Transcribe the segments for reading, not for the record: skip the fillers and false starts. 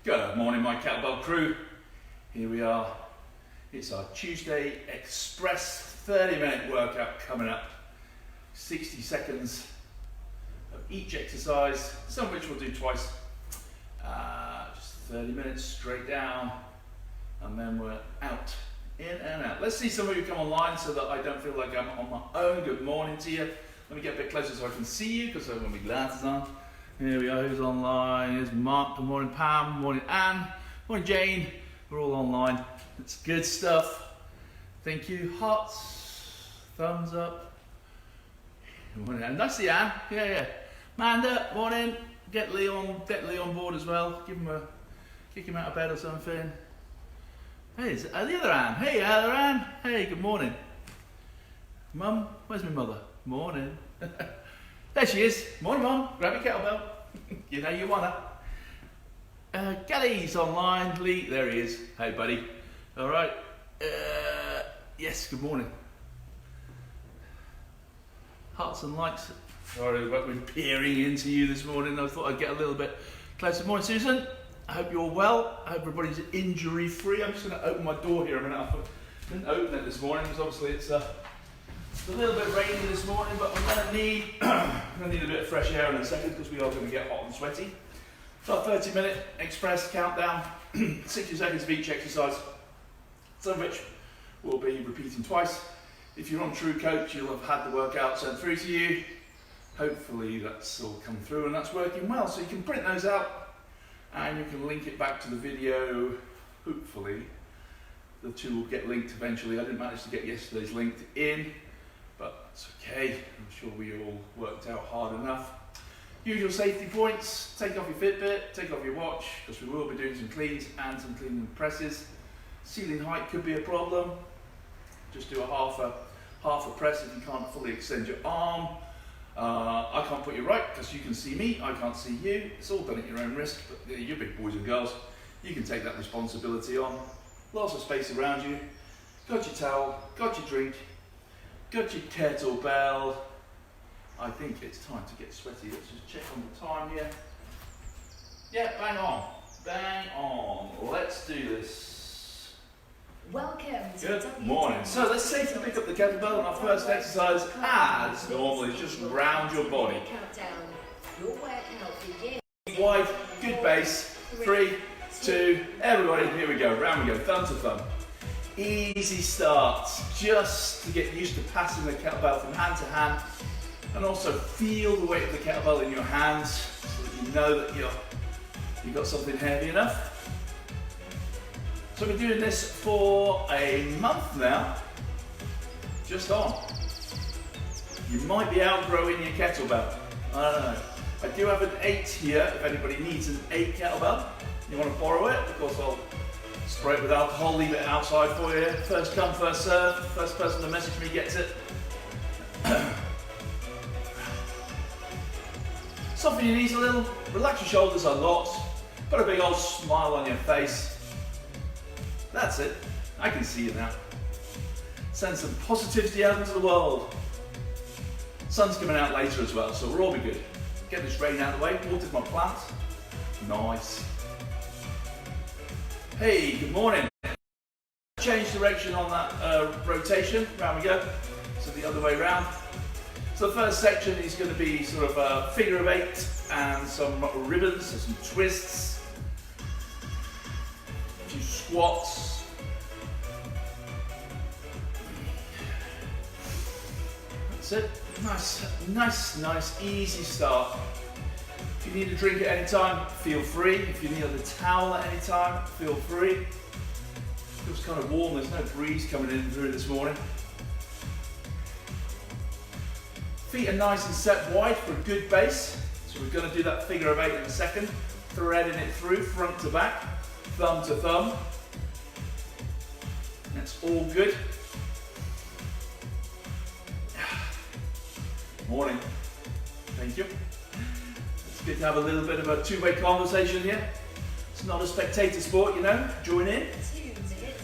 Good morning, my kettlebell crew. Here we are. It's our Tuesday Express 30-minute workout coming up. 60 seconds of each exercise, some of which we'll do twice. Just 30 minutes straight down, and then we're out, in and out. Let's see some of you come online so that I don't feel like I'm on my own. Good morning to you. Let me get a bit closer so I can see you because I've got my glasses on. Here we are, who's online? Here's Mark, good morning Pam, good morning Anne, good morning Jane. We're all online. It's good stuff. Thank you. Hearts, thumbs up. Good morning Anne. Nice to see you, Anne. Yeah. Amanda, morning. Get Lee on board as well. Give him kick him out of bed or something. Hey, is the other Anne. Hey, other Anne. Hey, good morning. Mum, where's my mother? Morning. There she is. Morning, Mum. Grab your kettlebell. You know you wanna. Kelly's online. Lee, there he is. Hey, buddy. All right. Yes, good morning. Hearts and likes. Sorry about me peering into you this morning. I thought I'd get a little bit closer. Morning, Susan. I hope you're well. I hope everybody's injury-free. I'm just going to open my door here a minute. I didn't open it this morning because obviously it's a little bit rainy this morning, but we're going to need a bit of fresh air in a second because we are going to get hot and sweaty. So 30-minute express countdown, 60 seconds of each exercise, some of which we'll be repeating twice. If you're on True Coach, you'll have had the workout sent through to you. Hopefully that's all come through and that's working well. So you can print those out and you can link it back to the video. Hopefully the two will get linked eventually. I didn't manage to get yesterday's linked in, but it's okay. I'm sure we all worked out hard enough. Usual safety points: take off your Fitbit, take off your watch, because we will be doing some cleans and some clean and presses. Ceiling height could be a problem. Just do a half a press if you can't fully extend your arm. I can't put you right because you can see me, I can't see you. It's all done at your own risk, but you're big boys and girls. You can take that responsibility on. Lots of space around you. Got your towel, got your drink, got your kettlebell. I think it's time to get sweaty. Let's just check on the time here. Yeah, bang on. Bang on. Let's do this. Welcome to Good morning. So let's safely pick up the kettlebell, and our first exercise, as normal, is just round your body. Wide, good base. 3, 2, everybody, here we go. Round we go, thumb to thumb. Easy start, just to get used to passing the kettlebell from hand to hand, and also feel the weight of the kettlebell in your hands, so that you know that you've got something heavy enough. So we're doing this for a month now, just on. You might be outgrowing your kettlebell, I don't know. I do have an 8 here, if anybody needs an 8 kettlebell. You want to borrow it? Of course I'll spray it with alcohol, leave it outside for you. First come, first serve. First person to message me gets it. Soften your knees a little, relax your shoulders a lot, put a big old smile on your face. That's it, I can see you now. Send some positivity out into the world. Sun's coming out later as well, so we'll all be good. Get this rain out of the way, watered my plants. Nice. Hey, good morning. Change direction on that rotation, round we go. So the other way round. So the first section is going to be sort of a figure of 8 and some ribbons, so some twists, a few squats. That's it. Nice, easy start. If you need a drink at any time, feel free. If you need a towel at any time, feel free. It feels kind of warm, there's no breeze coming in through this morning. Feet are nice and set wide for a good base. So we're going to do that figure of 8 in a second. Threading it through, front to back, thumb to thumb. That's all good. Morning. Thank you. It's good to have a little bit of a two-way conversation here. It's not a spectator sport, you know. Join in.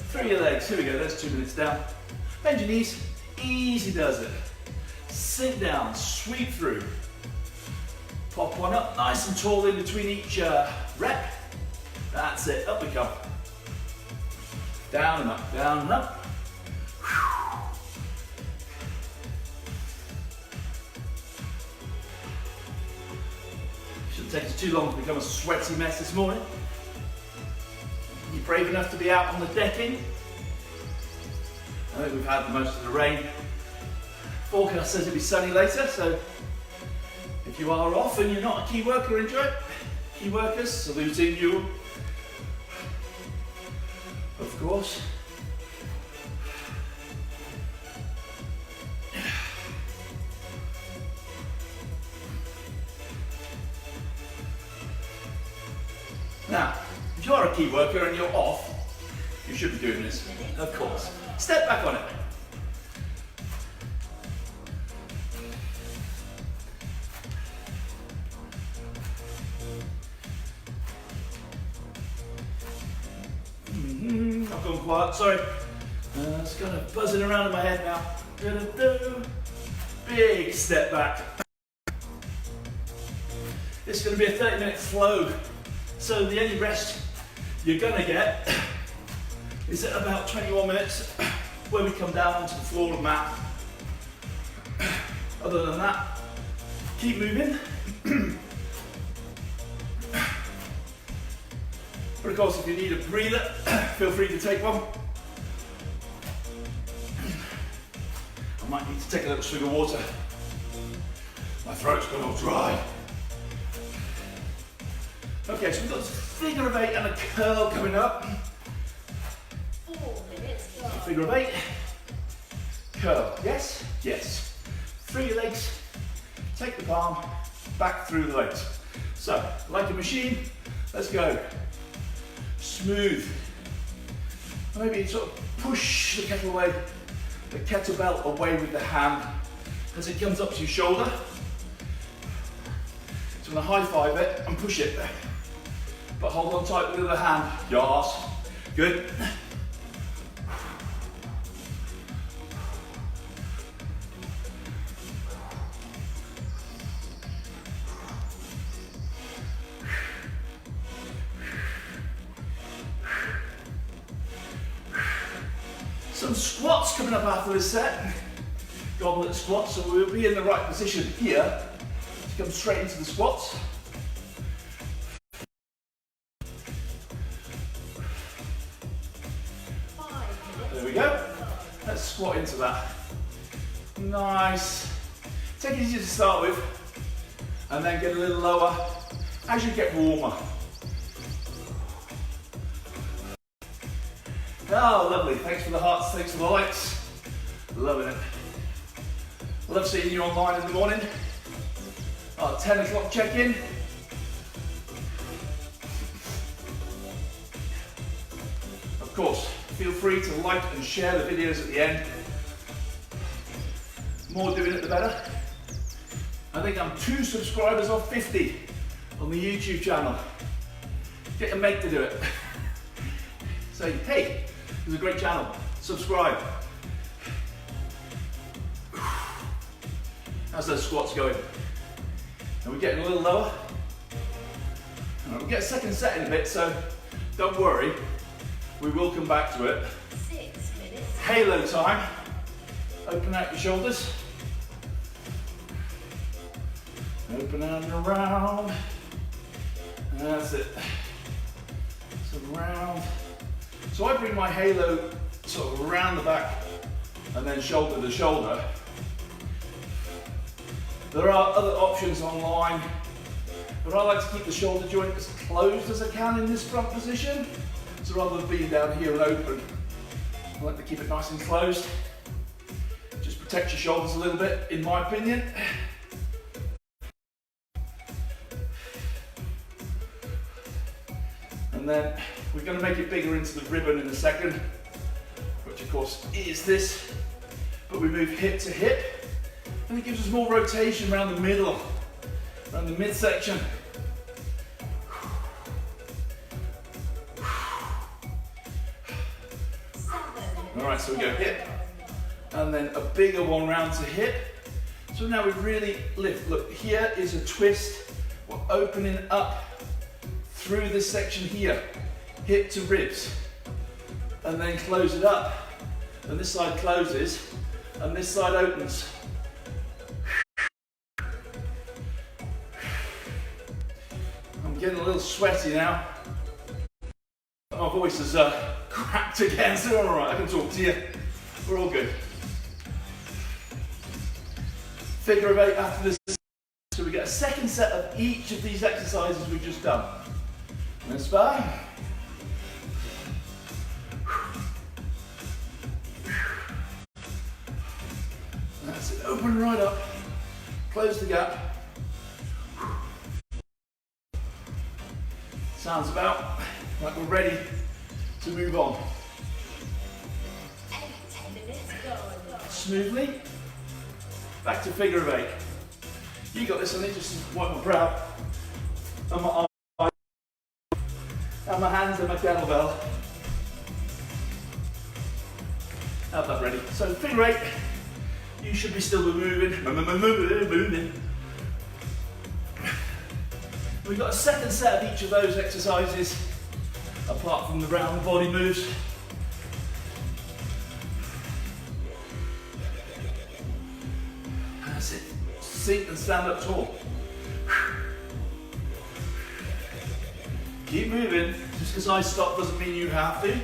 Through your legs. Here we go. There's 2 minutes down. Bend your knees. Easy does it. Sit down. Sweep through. Pop one up nice and tall in between each rep. That's it, up we come. Down and up, down and up. Shouldn't take us too long to become a sweaty mess this morning. You're brave enough to be out on the decking. I think we've had most of the rain. Forecast says it'll be sunny later, so if you are off and you're not a key worker, enjoy it. Key workers, saluting you. Of course. Now, if you are a key worker and you're off, you should be doing this, of course. Step back on it. I've gone quiet, sorry. It's kind of buzzing around in my head now. Big step back. This is going to be a 30-minute flow. So the only rest you're going to get is at about 21 minutes when we come down onto the floor and mat. Other than that, keep moving. But of course, if you need a breather, feel free to take one. I might need to take a little swig of water. My throat's gone all dry. Okay, so we've got this figure of 8 and a curl coming up. 4 minutes. So figure of 8, curl. Yes? Yes. Through your legs, take the palm, back through the legs. So, like a machine, let's go. Smooth. Maybe sort of push the kettlebell away with the hand as it comes up to your shoulder. So I'm going to high five it and push it. But hold on tight with the other hand. Yes. Good. Some squats coming up after this set. Goblet squat, so we'll be in the right position here to come straight into the squats. There we go. Let's squat into that. Nice. Take it easy to start with, and then get a little lower as you get warmer. Oh, lovely. Thanks for the hearts, thanks for the likes. Loving it. Love seeing you online in the morning. 10 o'clock check-in. Of course, feel free to like and share the videos at the end. More doing it, the better. I think I'm 2 subscribers off 50 on the YouTube channel. Get your mate to do it. Say, hey, it's a great channel, subscribe. How's those squats going? And we're getting a little lower. We'll get a second set in a bit, so don't worry. We will come back to it. 6 minutes. Halo time. Open out your shoulders. Open out and around. That's it. So round. So I bring my halo sort of around the back and then shoulder to shoulder. There are other options online, but I like to keep the shoulder joint as closed as I can in this front position. So rather than being down here and open, I like to keep it nice and closed. Just protect your shoulders a little bit, in my opinion. And then we're going to make it bigger into the ribbon in a second, which of course is this, but we move hip to hip, and it gives us more rotation around the middle, around the midsection. All right, so we go hip, and then a bigger one round to hip. So now we really lift. Look, here is a twist. We're opening up through this section here, hip to ribs, and then close it up. And this side closes, and this side opens. I'm getting a little sweaty now. My voice is cracked again, so all right, I can talk to you. We're all good. Figure of 8 after this. So we get a second set of each of these exercises we've just done. This back. That's it, open right up. Close the gap. Sounds about like we're ready to move on. 10 minutes, go. Smoothly. Back to figure of 8. You got this, I need just to wipe my brow and my eyes and my hands and my kettlebell. Have that ready. So figure 8, you should be still moving. We've got a second set of each of those exercises, apart from the round body moves. That's it. Sit and stand up tall. Keep moving. Just because I stop doesn't mean you have to.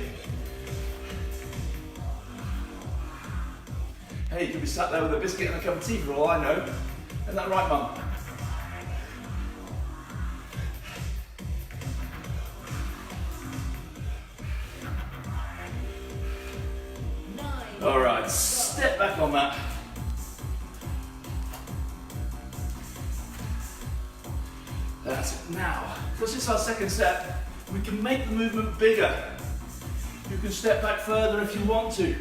Hey, you could be sat there with a biscuit and a cup of tea for all I know. Isn't that right, Mum? All right, step back on that. That's it. Now, because this is our second set, we can make the movement bigger. You can step back further if you want to.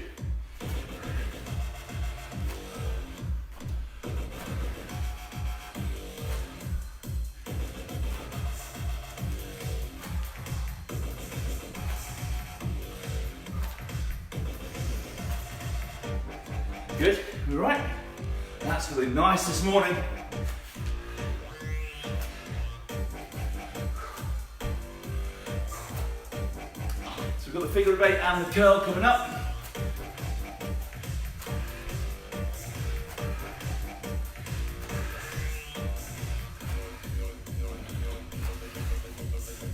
Good, all right. That's feeling nice this morning. So we've got the figure of 8 and the curl coming up.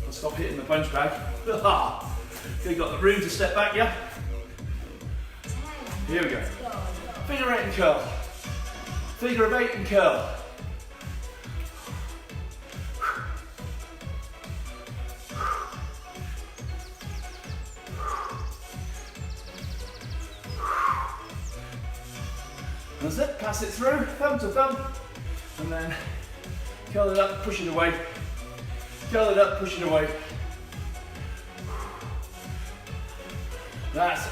I'll stop hitting the punch bag. You've got the room to step back, yeah? Here we go. Figure 8 and curl. Figure of 8 and curl. That's it, pass it through, thumb to thumb, and then curl it up, push it away. Curl it up, push it away. That's it.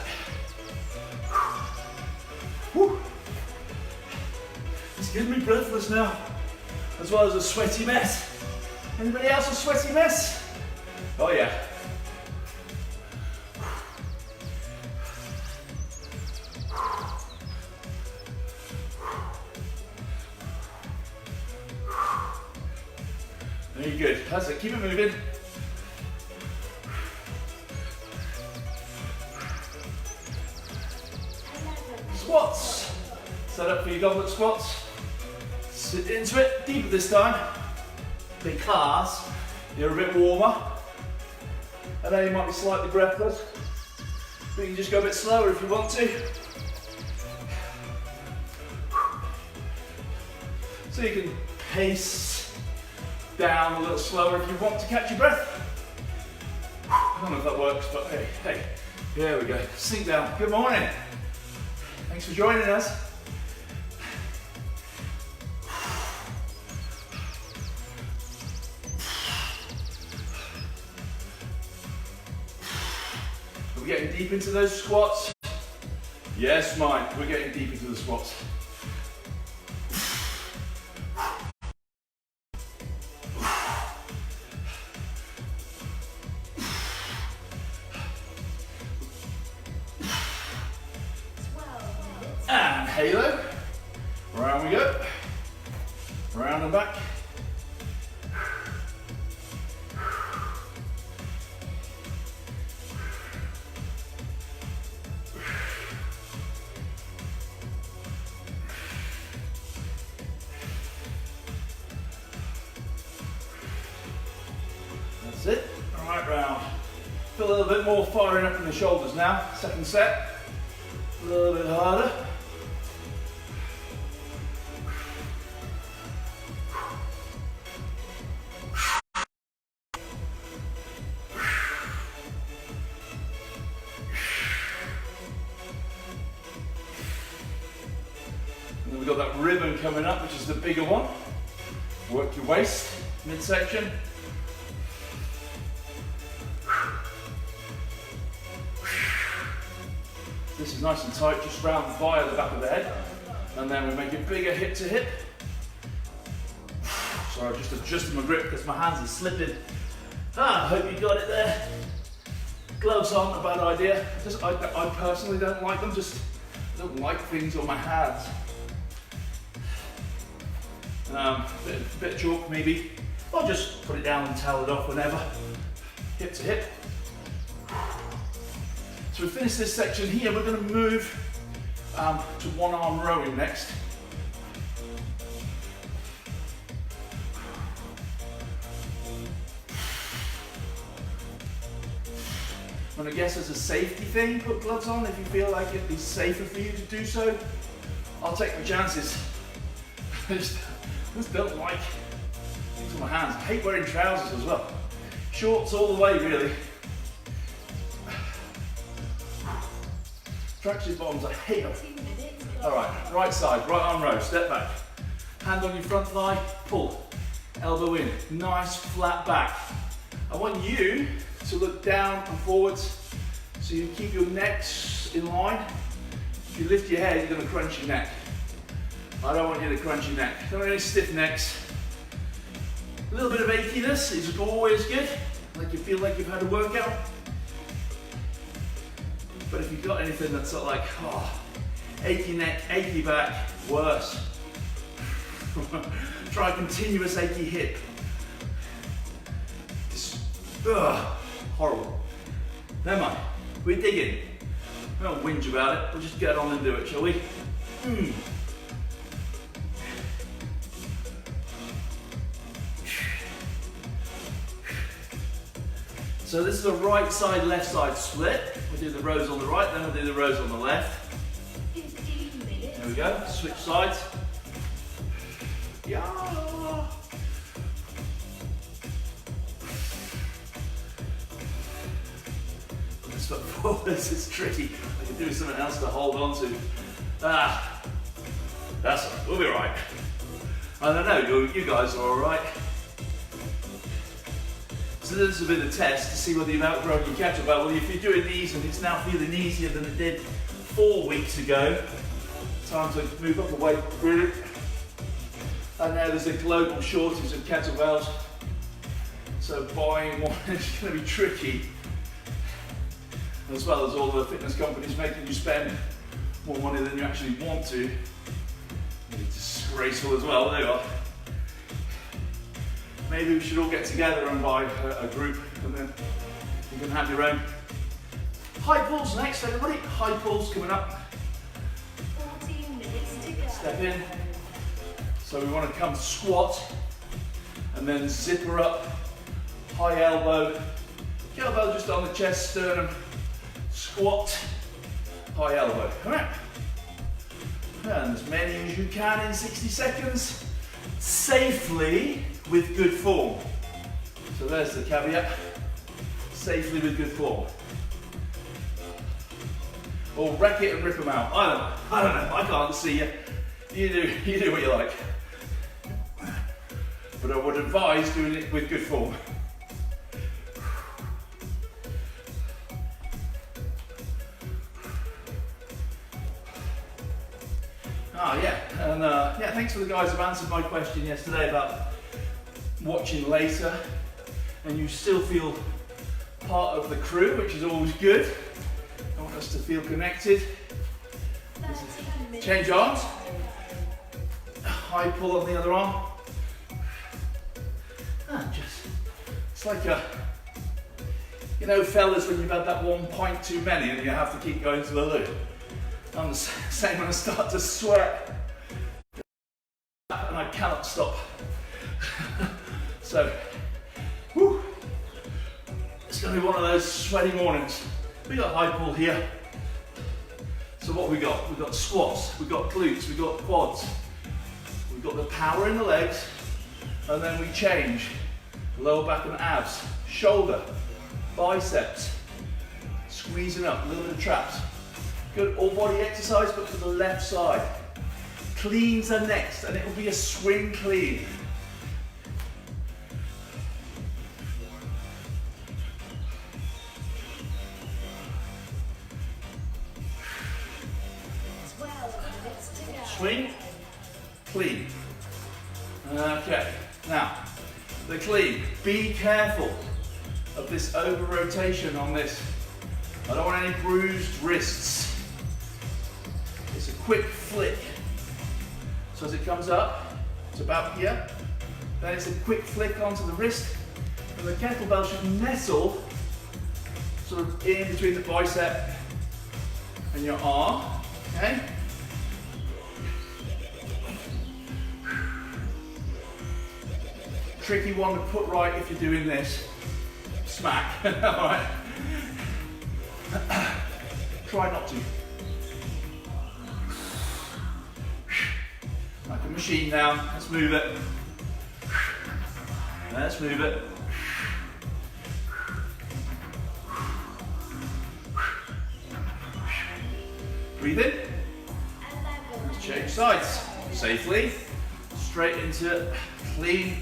Whew. It's getting me breathless now, as well as a sweaty mess. Anybody else a sweaty mess? Oh yeah. Very good. That's it. Keep it moving. Squats. Set up for your goblet squats. Sit into it, deeper this time, because you're a bit warmer. I know you might be slightly breathless, but you can just go a bit slower if you want to. So you can pace down a little slower if you want to catch your breath. I don't know if that works, but hey, here we go. Sink down. Good morning. Thanks for joining us. Are we getting deep into those squats? Yes, Mike, we're getting deep into the squats. And halo. Round we go. Round and back. That's it. Right round. Feel a little bit more firing up in the shoulders now. Second set. A little bit harder. And then we've got that ribbon coming up, which is the bigger one. Work your waist, midsection. This is nice and tight, just round via the back of the head. And then we make it bigger hip to hip. Sorry, just adjusting my grip because my hands are slipping. I hope you got it there. Gloves aren't a bad idea. I personally don't like them, I don't like things on my hands. Bit of chalk maybe. Or just put it down and towel it off whenever. Hip to hip. So we finish this section here, we're going to move to one arm rowing next. And I guess as a safety thing, put gloves on if you feel like it'd be safer for you to do so. I'll take my chances. I just don't like things on my hands. I hate wearing trousers as well. Shorts all the way really. Tracksuit bottoms, I hate them. Alright, right side, right arm row, step back. Hand on your front thigh, pull. Elbow in, nice flat back. I want you to look down and forwards so you keep your necks in line. If you lift your head, you're going to crunch your neck. I don't want you to crunch your neck. Don't want any stiff necks. A little bit of achiness is always good, like you feel like you've had a workout. But if you've got anything that's sort of like, achy neck, achy back, worse. Try continuous achy hip. Horrible. Never mind, we dig in. We don't whinge about it, we'll just get on and do it, shall we? So this is a right side, left side split. We do the rows on the right, then we'll do the rows on the left. 15 minutes. There we go, switch sides. Yeah. This foot forward, this is tricky. I can do something else to hold on to. That's all right, we'll be all right. I don't know, you guys are all right. So this is a bit of a test to see whether you've outgrown your kettlebell. Well, if you're doing these and it's now feeling easier than it did 4 weeks ago, time to move up the weight group. And now there's a global shortage of kettlebells, so buying one is going to be tricky. As well as all the fitness companies making you spend more money than you actually want to. It's disgraceful as well, they are. Maybe we should all get together and buy a group and then you can have your own. High pulls next, everybody. High pulls coming up. 14 minutes to go. Step in. So we want to come squat and then zipper up, high elbow, kettlebell just on the chest, sternum, squat, high elbow. All right. And as many as you can in 60 seconds, safely with good form. So there's the caveat, safely with good form. Or wreck it and rip them out. I don't know, I can't see you. You do what you like. But I would advise doing it with good form. Yeah, thanks for the guys who've answered my question yesterday about watching later, and you still feel part of the crew, which is always good. I want us to feel connected. Change arms. High pull on the other arm. It's like you know, fellas, when you've had that 1 pint too many and you have to keep going to the loo. I'm the same when I start to sweat and I cannot stop. So, whew. It's going to be one of those sweaty mornings. We got high pull here. So what we got? We've got squats, we've got glutes, we've got quads. We've got the power in the legs, and then we change. Lower back and abs, shoulder, biceps, squeezing up, a little bit of traps. Good all body exercise, but for the left side. Cleans are next, and it will be a swing clean. Swing, clean. Okay, now the clean. Be careful of this over rotation on this. I don't want any bruised wrists. It's a quick flick. So as it comes up, it's about here. Then it's a quick flick onto the wrist, and the kettlebell should nestle sort of in between the bicep and your arm. Okay. Tricky one to put right if you're doing this. Smack. Alright. Try not to. Like a machine now. Let's move it. Let's move it. Breathe in. Let's change sides. Safely. Straight into clean.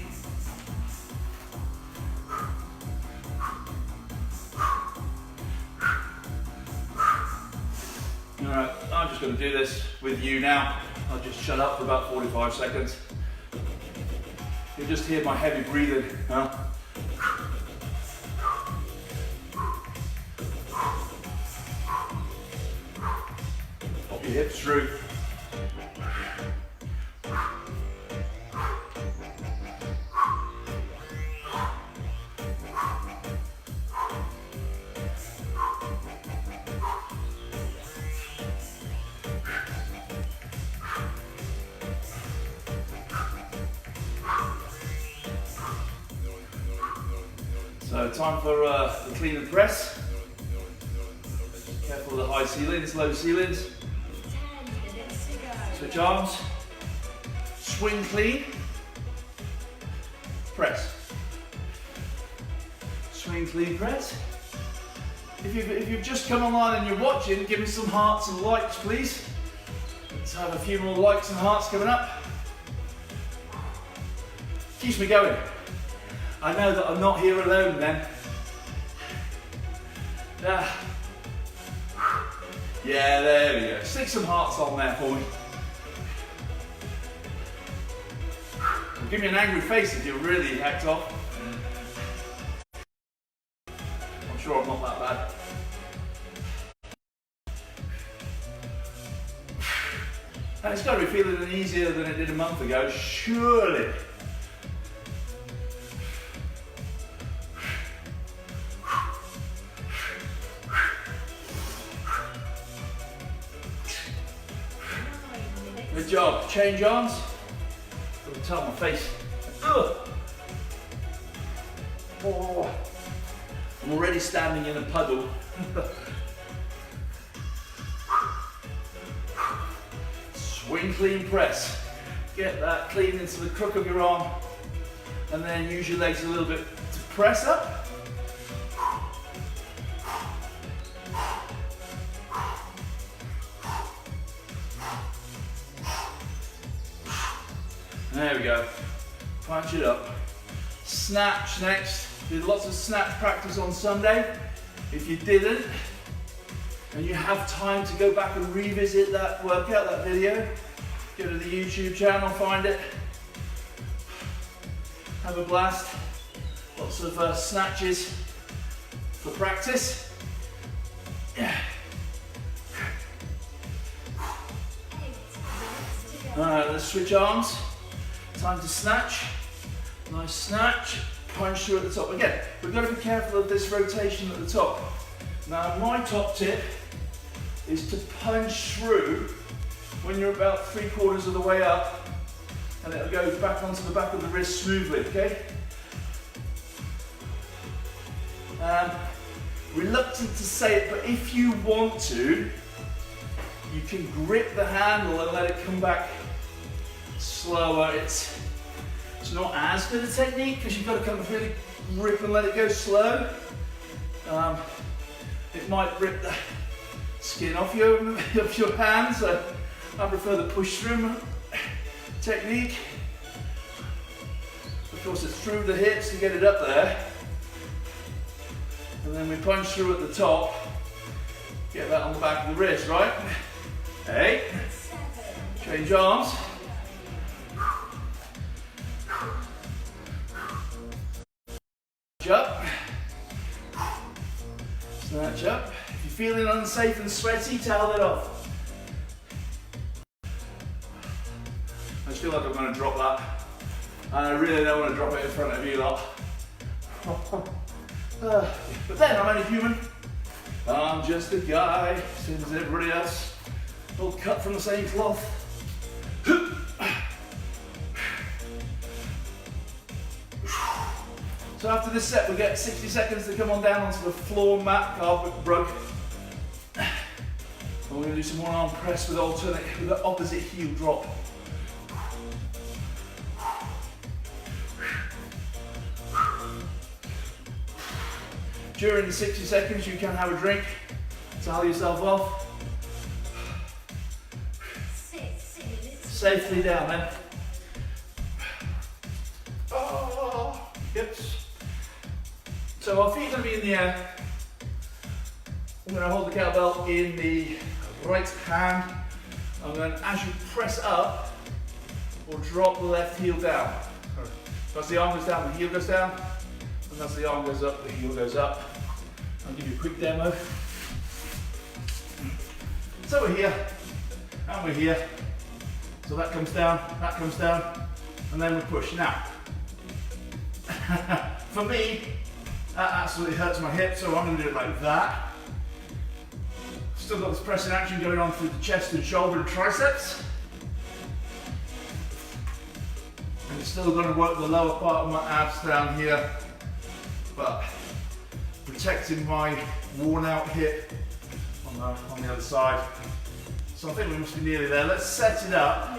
Alright, I'm just going to do this with you now. I'll just shut up for about 45 seconds. You'll just hear my heavy breathing. Huh? Pop your hips through. So time for the clean and press. Careful of the high ceilings, low ceilings. 10 minutes to go. Switch arms. Swing clean. Press. Swing clean, press. If you've just come online and you're watching, give me some hearts and likes, please. Let's have a few more likes and hearts coming up. Keeps me going. I know that I'm not here alone then. Yeah, there we go. Stick some hearts on there for me. Give me an angry face if you're really hacked off. I'm sure I'm not that bad. And it's got to be feeling easier than it did a month ago, surely. Good job. Change arms. Got to tell my face. Ugh. Oh. I'm already standing in a puddle. Swing clean press. Get that clean into the crook of your arm, and then use your legs a little bit to press up. There we go. Punch it up. Snatch next. Did lots of snatch practice on Sunday. If you didn't, and you have time to go back and revisit that workout, that video, go to the YouTube channel, find it. Have a blast. Lots of snatches for practice. Yeah. Alright, let's switch arms. Time to snatch. Nice snatch. Punch through at the top. Again, we've got to be careful of this rotation at the top. Now, my top tip is to punch through when you're about 3/4 of the way up, and it'll go back onto the back of the wrist smoothly, okay? Reluctant to say it, but if you want to, you can grip the handle and let it come back slower. It's not as good a technique because you've got to kind of really grip and let it go slow. It might rip the skin off your hand, so I prefer the push through technique. Of course, it's through the hips to get it up there. And then we punch through at the top, get that on the back of the wrist, right? 8, change arms. Up, snatch up. If you're feeling unsafe and sweaty, towel it off. I just feel like I'm going to drop that, and I really don't want to drop it in front of you lot. But then I'm only human. I'm just a guy, same as everybody else, all cut from the same cloth. So after this set, we get 60 seconds to come on down onto the floor mat, carpet rug. And we're going to do some more arm press with the opposite heel drop. During the 60 seconds, you can have a drink, towel yourself off. Safely down then. Oh, hips. So our feet are going to be in the air. I'm going to hold the kettlebell in the right hand. And then as you press up, we'll drop the left heel down. So as the arm goes down, the heel goes down. And as the arm goes up, the heel goes up. I'll give you a quick demo. So we're here, and we're here. So that comes down, and then we push. Now, for me, that absolutely hurts my hip, so I'm going to do it like that. Still got this pressing action going on through the chest and shoulder and triceps. And it's still going to work the lower part of my abs down here, but protecting my worn out hip on the other side. So I think we must be nearly there. Let's set it up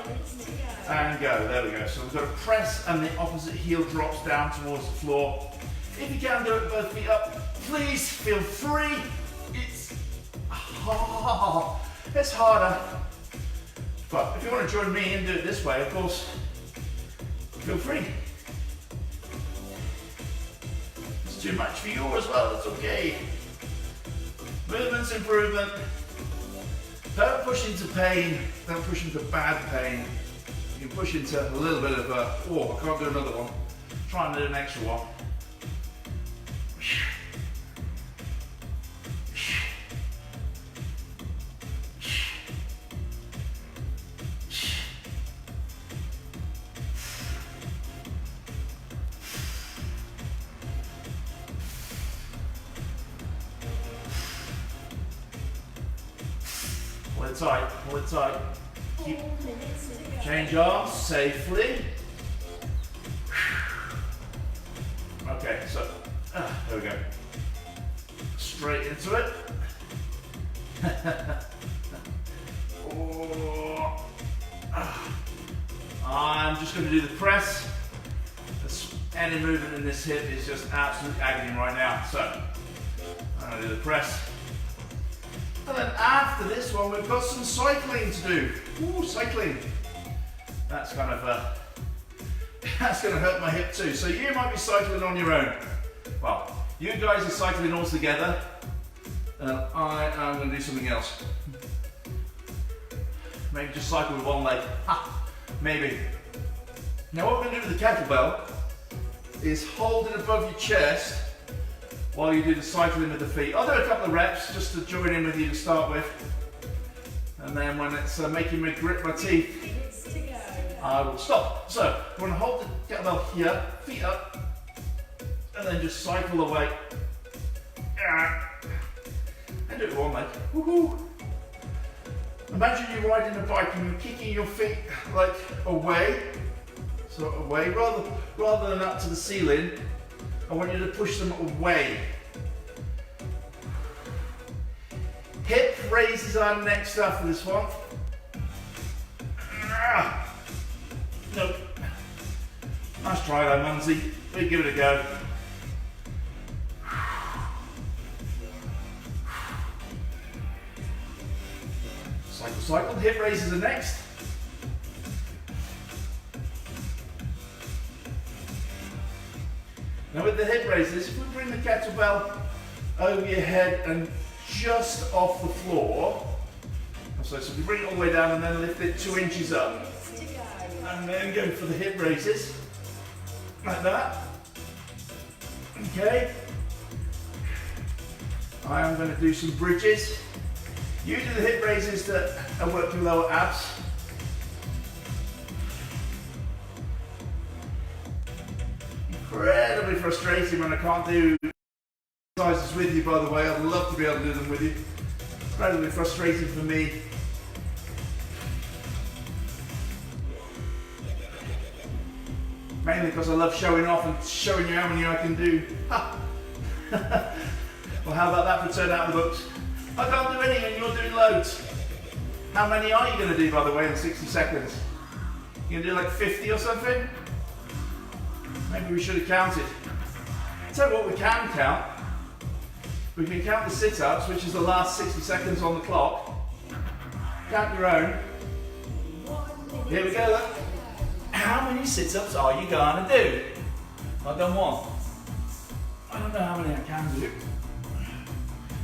and go. There we go. So we've got to press and the opposite heel drops down towards the floor. If you can do it both feet up, please feel free. It's harder. But if you want to join me and do it this way, of course, feel free. It's too much for you as well, it's okay. Movement's improvement. Don't push into pain, don't push into bad pain. You can push into a little bit of a, oh, I can't do another one. Try and do an extra one. Pull it tight. Keep, change arms safely. Okay, so, there we go. Straight into it. I'm just going to do the press. Any movement in this hip is just absolute agony right now. So, I'm going to do the press. And then after this one, we've got some cycling to do. Ooh, cycling. That's kind of, that's going to hurt my hip too. So you might be cycling on your own. Well, you guys are cycling all together, and I am going to do something else. Maybe just cycle with one leg. Maybe. Now what we're going to do with the kettlebell is hold it above your chest while you do the cycling with the feet. I'll do a couple of reps just to join in with you to start with. And then when it's making me grit my teeth, I will stop. So, I'm going to hold the kettlebell here, feet up, and then just cycle away. And do it with one leg. Woohoo! Imagine you're riding a bike and you're kicking your feet like away, so away, rather than up to the ceiling. I want you to push them away. hip raises are next after this one. Nope. Nice try though, Munsey. We give it a go. Cycle, cycle. Hip raises are next. Now with the hip raises, if we bring the kettlebell over your head and just off the floor, so if we bring it all the way down and then lift it 2 inches up, and then go for the hip raises, like that. Okay. I am going to do some bridges. You do the hip raises that are working lower abs. Incredibly frustrating when I can't do exercises with you, by the way. I'd love to be able to do them with you. Incredibly frustrating for me. Mainly because I love showing off and showing you how many I can do. Well, how about that for turn out the books? I can't do any and you're doing loads. How many are you going to do, by the way, in 60 seconds? You going to do like 50 or something? Maybe we should have counted. Tell you what we can count. We can count the sit-ups, which is the last 60 seconds on the clock. Count your own. Here we go, look. How many sit-ups are you going to do? I've done one. I don't know how many I can do.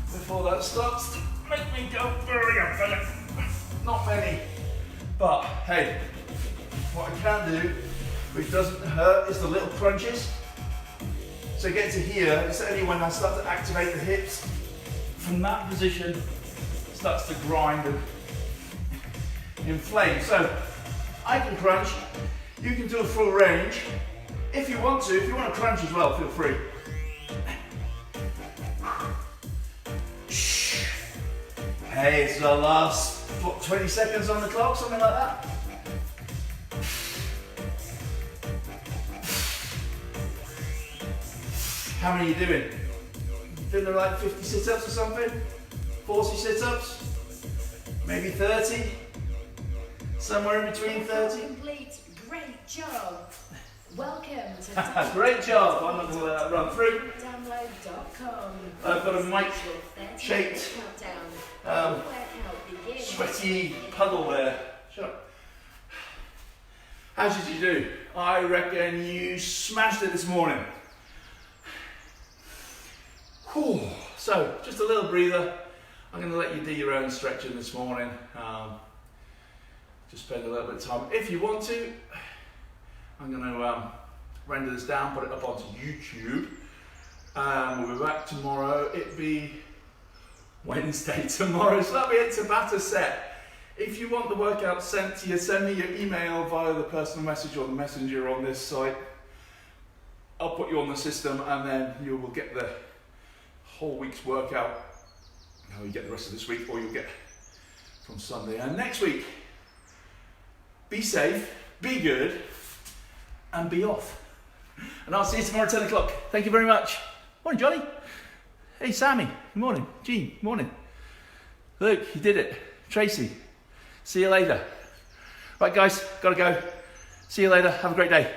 Before that starts to make me go very up. Not many. But hey, what I can do, which doesn't hurt, is the little crunches. So get to here, it's only when I start to activate the hips, from that position, it starts to grind and inflame. So I can crunch, you can do a full range. If you want to crunch as well, feel free. Hey, it's our last, what, 20 seconds on the clock, something like that. How many are you doing? Doing like 50 sit-ups or something? 40 sit-ups? Maybe 30? Somewhere in between 30? Complete. Great job. Welcome to Great job. I'm not going to let that run through. download.com. I've got a mic-shaped, sweaty puddle there. Shut up. How did you do? I reckon you smashed it this morning. Whew. So, just a little breather. I'm going to let you do your own stretching this morning. Just spend a little bit of time. If you want to, I'm going to render this down, put it up onto YouTube. We'll be back tomorrow. It'll be Wednesday tomorrow, so that'll be a Tabata set. If you want the workout sent to you, send me your email via the personal message or the messenger on this site. I'll put you on the system and then you will get the whole week's workout. You get the rest of this week, or you'll get from Sunday. And next week, be safe, be good, and be off. And I'll see you tomorrow at 10 o'clock. Thank you very much. Morning, Johnny. Hey, Sammy. Good morning. Jean, good morning. Luke, you did it. Tracy, see you later. Right, guys, gotta go. See you later. Have a great day.